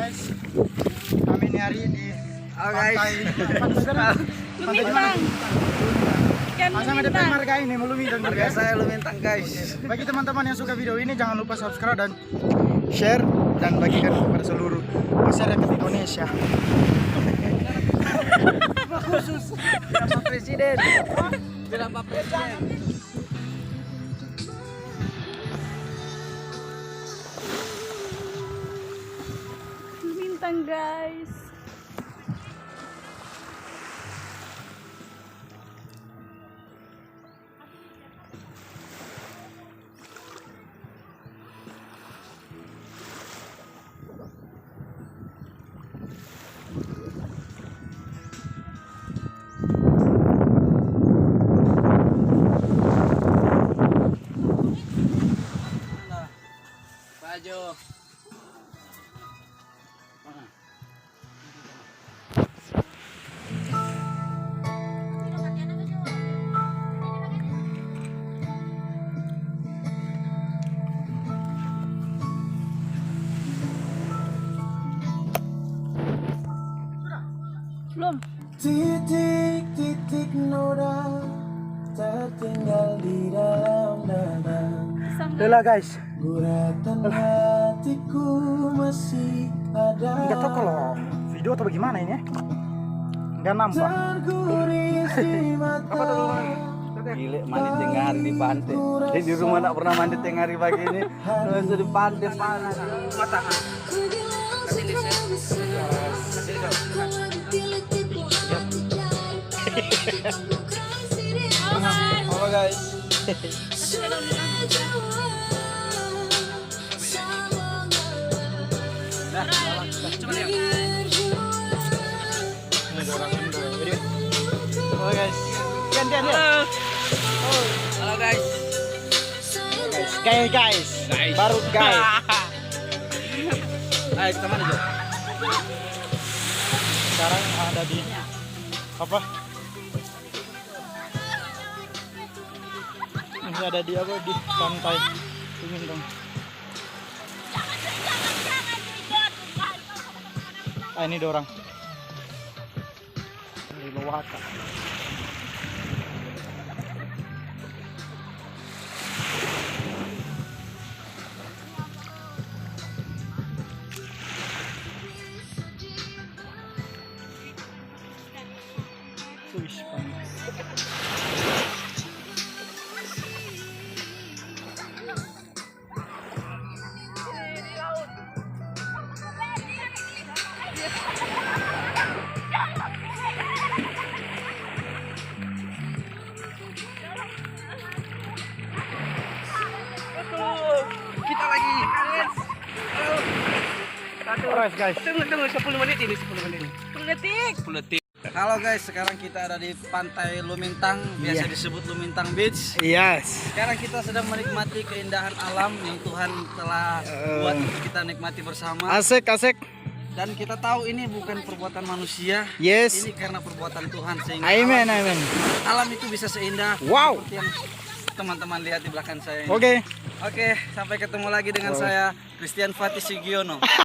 guys, kami ini hari di pantai Lumintang. Ikan sama ada lumintang. marga ini Lumintang Harga saya Lumintang guys. Bagi teman-teman yang suka video ini jangan lupa subscribe dan share dan bagikan kepada seluruh masyarakat Indonesia. Khusus Bapak Presiden. Bilang Pak Presiden. Lumintang guys. Baju. Belum. Titik-titik noda tertinggal di dalam dada. Udah guys, Guratan hatiku masih ada. nggak tahu kalau video atau bagaimana ini, nggak nampak. Tergurisi mata. Gile mandi tengah hari di pantai. Di rumah tak pernah mandi tengah hari pagi ini. Terus di pantai panas. Matahari. Halo guys. Oh guys, gantian ya. Halo guys. Guys, baru guys. Ayo kita mana Jo? Sekarang ada di apa? Ini ada di apa? Di pantai Lumintang. Ah, ini dorang dari Lowaka. Wih, panas. Kita lagi. Alright guys. Tunggu 10 menit ini 10 menit ini. 10 detik. 10 detik. Halo guys, sekarang kita ada di pantai Lumintang, biasa disebut Lumintang Beach. Yes. Sekarang kita sedang menikmati keindahan alam yang Tuhan telah buat kita nikmati bersama. Asik. Dan kita tahu ini bukan perbuatan manusia. Yes. Ini karena perbuatan Tuhan sehingga Amen. alam itu bisa seindah Wow. seperti yang teman-teman lihat di belakang saya ini. Oke. Oke, sampai ketemu lagi dengan saya Christian Fatih Sugiono.